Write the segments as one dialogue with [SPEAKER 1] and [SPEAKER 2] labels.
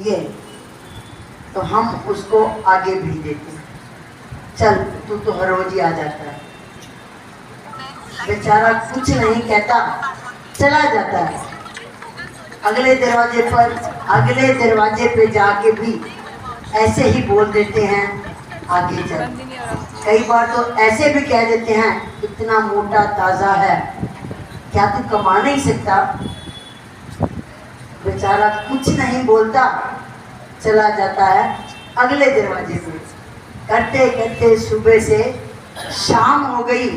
[SPEAKER 1] दिए तो हम उसको आगे भेज देते हैं, चल तू तो हर रोज ही आ जाता है। बेचारा कुछ नहीं कहता, चला जाता है। अगले दरवाजे पे जाके भी ऐसे ही बोल देते हैं आगे चल। कई बार तो ऐसे भी कह देते हैं इतना मोटा ताजा है, क्या तू कमा नहीं सकता? बेचारा कुछ नहीं बोलता, चला जाता है अगले दरवाजे पे। करते करते सुबह से शाम हो गई,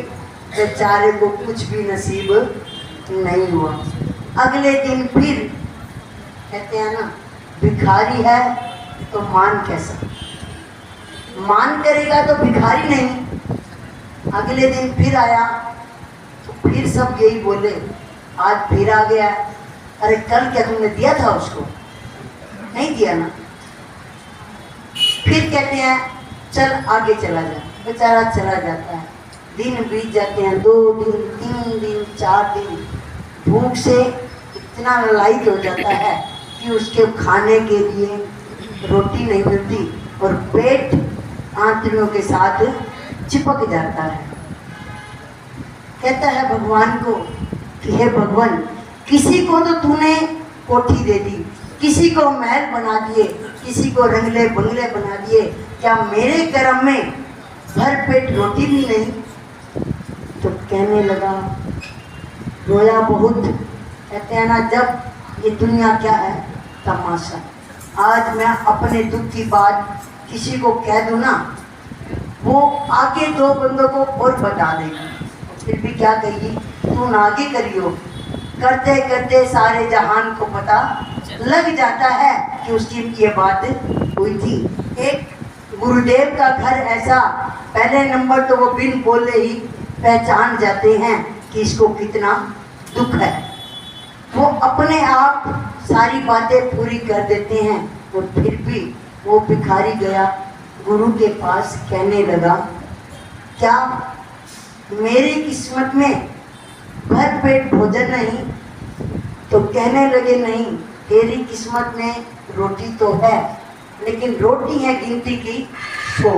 [SPEAKER 1] बेचारे को कुछ भी नसीब नहीं हुआ। अगले दिन फिर कहते हैं ना, भिखारी है तो मान कैसा, मान करेगा तो भिखारी नहीं। अगले दिन फिर आया तो फिर सब यही बोले, आज फिर आ गया। अरे कल क्या तुमने दिया था उसको? नहीं दिया ना। फिर कहते हैं चल आगे चला जा, बेचारा चला जाता है। दिन बीत जाते हैं, 2 दिन 3 दिन 4 दिन, भूख से इतना ललायित हो जाता है कि उसके खाने के लिए रोटी नहीं मिलती और पेट आंतरियों के साथ चिपक जाता है। कहता है भगवान को कि हे भगवान, किसी को तो तूने कोठी दे दी, किसी को महल बना दिए, किसी को रंगले बंगले बना दिए, क्या मेरे कर्म में भर पेट रोटी भी नहीं? तो कहने लगा, रोया बहुत। कहते हैं ना, जब ये दुनिया क्या है तमाशा। आज मैं अपने दुख की बात किसी को कह दूँ ना, वो आगे 2 बंदों को और बता देगी, फिर भी क्या कहेगी, तू ना आगे करियो। करते करते सारे जहान को पता लग जाता है कि उसकी ये बात हुई थी। एक गुरुदेव का घर ऐसा, पहले नंबर तो वो बिन बोले ही पहचान जाते हैं कि इसको कितना दुख है। वो अपने आप सारी बातें पूरी कर देते हैं, और फिर भी वो भिखारी गया गुरु के पास, कहने लगा, क्या मेरी किस्मत में भर पेट भोजन नहीं? तो कहने लगे, नहीं, तेरी किस्मत में रोटी तो है, लेकिन रोटी है गिनती की 100।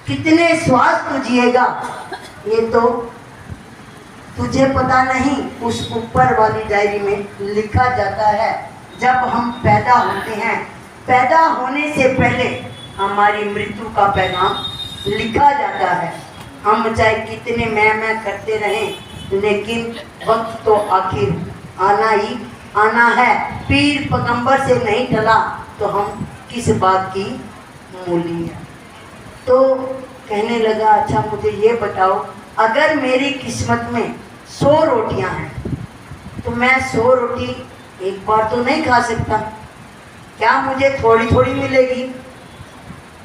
[SPEAKER 1] कितने स्वाद तू जिएगा ये तो तुझे पता नहीं। उस ऊपर वाली डायरी में लिखा जाता है, जब हम पैदा होते हैं, पैदा होने से पहले हमारी मृत्यु का पैगाम लिखा जाता है। हम चाहे कितने मैं करते रहें, लेकिन वक्त तो आखिर आना ही आना है। पीर पैगंबर से नहीं टला तो हम किस बात की मूली है? तो कहने लगा, अच्छा मुझे ये बताओ, अगर मेरी किस्मत में 100 रोटियां हैं तो मैं 100 रोटी एक बार तो नहीं खा सकता, क्या मुझे थोड़ी थोड़ी मिलेगी?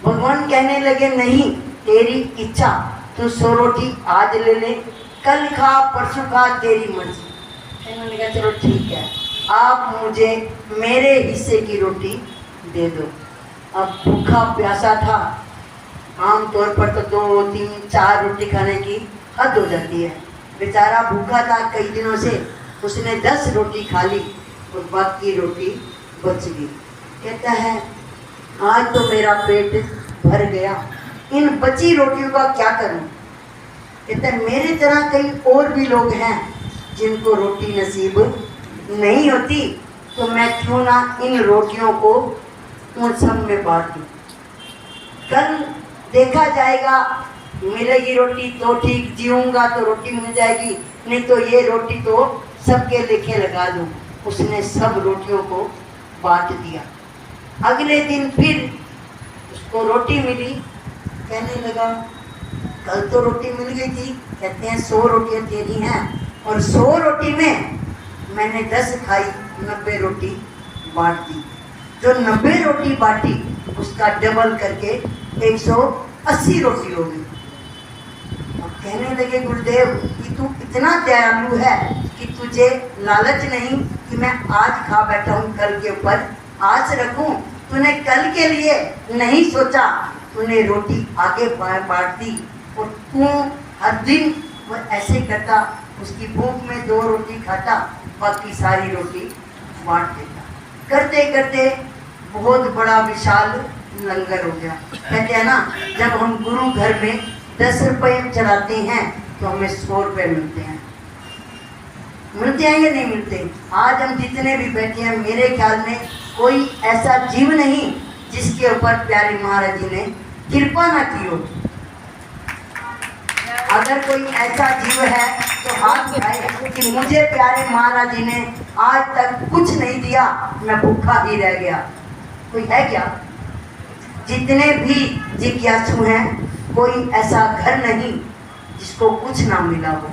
[SPEAKER 1] भगवान कहने लगे, नहीं, तेरी इच्छा, तू 100 रोटी आज ले ले, कल खा परसों खा, तेरी मर्जी। कहने लगा, चलो ठीक है, आप मुझे मेरे हिस्से की रोटी दे दो। अब भूखा प्यासा था, आमतौर पर तो 2 3 4 रोटी खाने की हद हो जाती है। बेचारा भूखा था कई दिनों से, उसने 10 रोटी खा ली और बाकी रोटी बच गई। कहता है, आज तो मेरा पेट भर गया, इन बची रोटियों का क्या करूं? कहता है, मेरे तरह कई और भी लोग हैं जिनको रोटी नसीब नहीं होती, तो मैं क्यों ना इन रोटियों को उन सब में बांट दूं। कल देखा जाएगा, मिलेगी रोटी तो ठीक, जीऊँगा तो रोटी मिल जाएगी, नहीं तो ये रोटी तो सबके लेखे लगा दूँ। उसने सब रोटियों को बांट दिया। अगले दिन फिर उसको रोटी मिली, कहने लगा, कल तो रोटी मिल गई थी। कहते हैं, 100 रोटियाँ तेरी हैं और 100 रोटी में मैंने 10 खाई, 90 रोटी बांट दी। जो 90 रोटी बांटी उसका डबल करके 180 रोटी हो गई। अब कहने लगे, गुरुदेव कि तू इतना दयालु है कि तुझे लालच नहीं कि मैं आज खा बैठा हूँ, कल के ऊपर आस रखूँ। तूने कल के लिए नहीं सोचा, तूने रोटी आगे बांट दी, और तू हर दिन वो ऐसे करता, उसकी भूख में 2 रोटी खाता, बाकी सारी रोटी बांट देता। करते करते बहुत बड़ा विशाल लंगर हो गया। कहते हैं ना, जब हम गुरु घर में 10 रुपये चढ़ाते हैं तो हमें 100 रुपये मिलते हैं। मिलते हैं या नहीं मिलते? आज हम जितने भी बैठे हैं, मेरे ख्याल में कोई ऐसा जीव नहीं जिसके ऊपर प्यारे महाराज जी ने कृपा ना की हो। अगर कोई ऐसा जीव है तो हाथ उठाए कि मुझे प्यारे महाराज जी ने आज तक कुछ नहीं दिया, मैं भूखा ही रह गया। कोई है क्या? जितने भी जिज्ञासु हैं, कोई ऐसा घर नहीं जिसको कुछ ना मिला हो।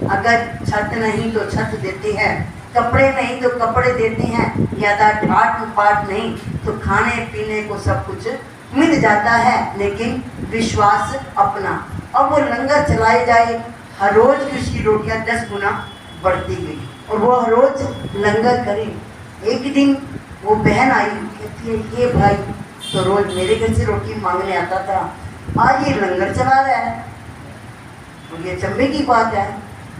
[SPEAKER 1] अगर छत नहीं तो छत देते हैं, कपड़े नहीं तो कपड़े देते हैं, ज़्यादा ठाट पाट नहीं तो खाने पीने को सब कुछ मिल जाता है। लेकिन विश्वास अपना। अब वो लंगर चलाए जाए, हर रोज की उसकी रोटियां 10 गुना बढ़ती गई और वो हर रोज लंगर करे। एक दिन वो बहन आई, कहती है ये भाई तो रोज मेरे घर से रोटी मांगने आता था, आज ये लंगर चला रहा है। और ये चंबे की बात है,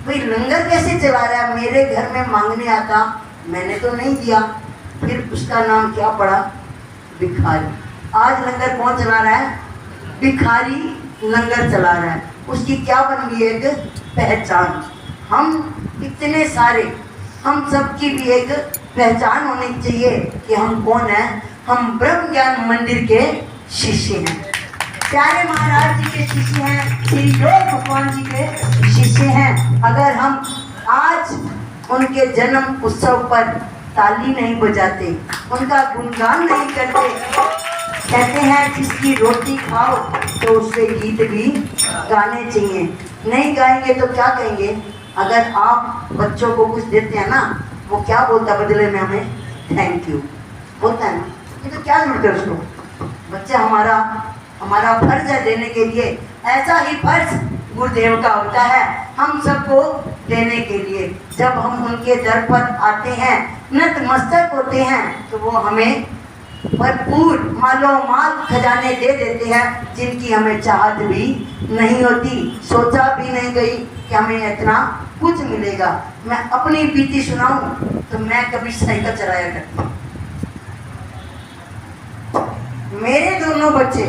[SPEAKER 1] भाई लंगर कैसे चला रहा है? मेरे घर में मांगने आता, मैंने तो नहीं दिया। फिर उसका नाम क्या पड़ा? भिखारी। आज लंगर कौन चला रहा है? भिखारी लंगर चला रहा है। उसकी क्या बन गई? एक पहचान। हम इतने सारे, हम सबकी भी एक पहचान होनी चाहिए कि हम कौन हैं। हम ब्रह्म ज्ञान मंदिर के शिष्य हैं, प्यारे महाराज जी के शिष्य हैं, श्री योग भगवान जी के शिष्य हैं। अगर हम आज उनके जन्म उत्सव पर ताली नहीं बजाते, उनका गुणगान नहीं करते, कहते हैं जिसकी रोटी खाओ तो उससे गीत भी गाने चाहिए। नहीं गाएंगे तो क्या कहेंगे? अगर आप बच्चों को कुछ देते हैं ना, वो क्या बोलता है बदले में? हमें थैंक यू बोलता है ना। ये तो क्या जरूरत है उसको? बच्चा हमारा फर्ज है देने के लिए। ऐसा ही फर्ज गुरुदेव का होता है हम सबको देने के लिए। जब हम उनके दर पर आते हैं, नतमस्तक होते हैं, तो वो हमें भरपूर मालो माल खजाने दे देते हैं, जिनकी हमें चाहत भी नहीं होती, सोचा भी नहीं गई कि हमें इतना कुछ मिलेगा। मैं अपनी बीती सुनाऊं तो मैं कभी साइकिल चलाया करती। मेरे दोनों बच्चे